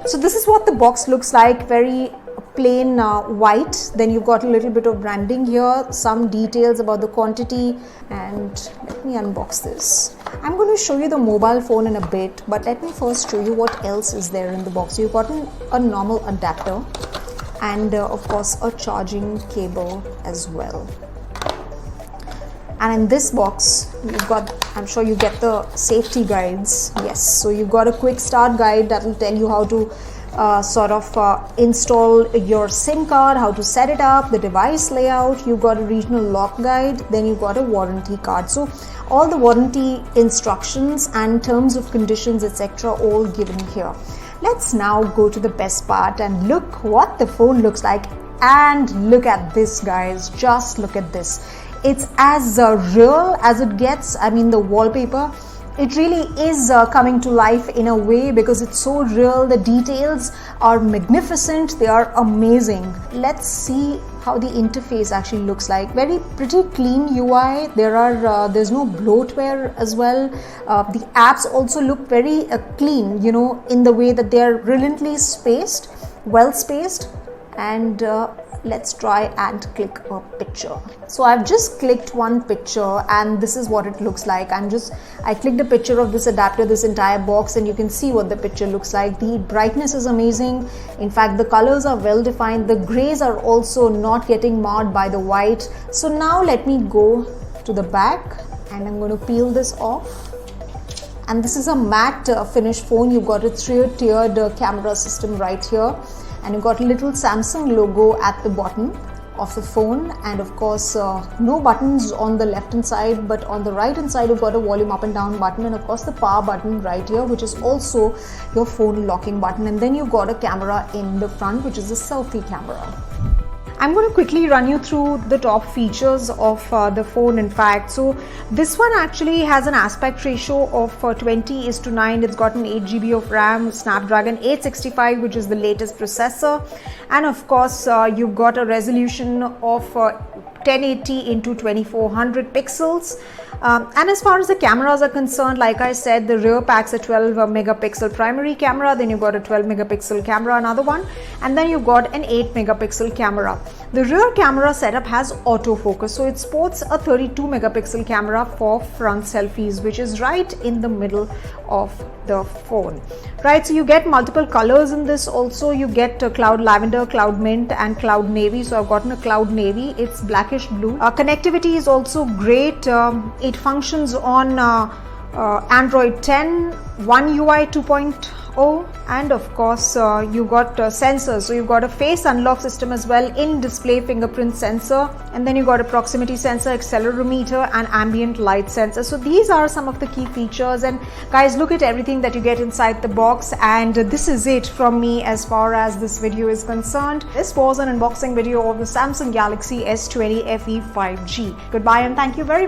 So this is what the box looks like, very plain white. Then you've got a little bit of branding here, some details about the quantity, and let me unbox this. I'm going to show you the mobile phone in a bit, but let me first show you what else is there in the box. So you've got a normal adapter and of course a charging cable as well. And in this box you've got, I'm sure you get the safety guides. Yes, so you've got a quick start guide that will tell you how to install your SIM card, how to set it up, the device layout. You've got a regional lock guide, then you've got a warranty card. So all the warranty instructions and terms of conditions, etc., all given here. Let's now go to the best part and look what the phone looks like. And look at this, guys, just look at this. It's as real as it gets. I mean, the wallpaper, it really is coming to life in a way because it's so real. The details are magnificent, they are amazing. Let's see how the interface actually looks like. Very pretty clean UI. There's no bloatware as well. The apps also look very clean, you know, in the way that they are brilliantly spaced, well spaced. And let's try and click a picture. So I've just clicked one picture and this is what it looks like. I clicked a picture of this adapter, this entire box, and you can see what the picture looks like. The brightness is amazing. In fact, the colors are well defined. The grays are also not getting marred by the white. So now let me go to the back and I'm going to peel this off. And this is a matte finish phone. You've got a three-tiered camera system right here. And you've got a little Samsung logo at the bottom of the phone, and of course no buttons on the left hand side, but on the right hand side you've got a volume up and down button, and of course the power button right here, which is also your phone locking button. And then you've got a camera in the front, which is a selfie camera. I'm going to quickly run you through the top features of the phone, in fact. So this one actually has an aspect ratio of 20:9. It's got an 8 GB of RAM, Snapdragon 865, which is the latest processor. And of course, you've got a resolution of 1080 into 2400 pixels. And as far as the cameras are concerned, like I said, the rear packs a 12 megapixel primary camera, then you've got a 12 megapixel camera, another one, and then you've got an 8 megapixel camera. The rear camera setup has autofocus, so it sports a 32 megapixel camera for front selfies, which is right in the middle of the phone. Right, so you get multiple colors in this also. You get cloud lavender, cloud mint, and cloud navy. So I've gotten a cloud navy. It's blackish blue. Connectivity is also great. It functions on Android 10, One UI 2.0, and of course you've got sensors. So you've got a face unlock system as well, in-display fingerprint sensor, and then you've got a proximity sensor, accelerometer, and ambient light sensor. So these are some of the key features, and guys, look at everything that you get inside the box. And this is it from me as far as this video is concerned. This was an unboxing video of the Samsung Galaxy S20 FE 5G. Goodbye and thank you very much.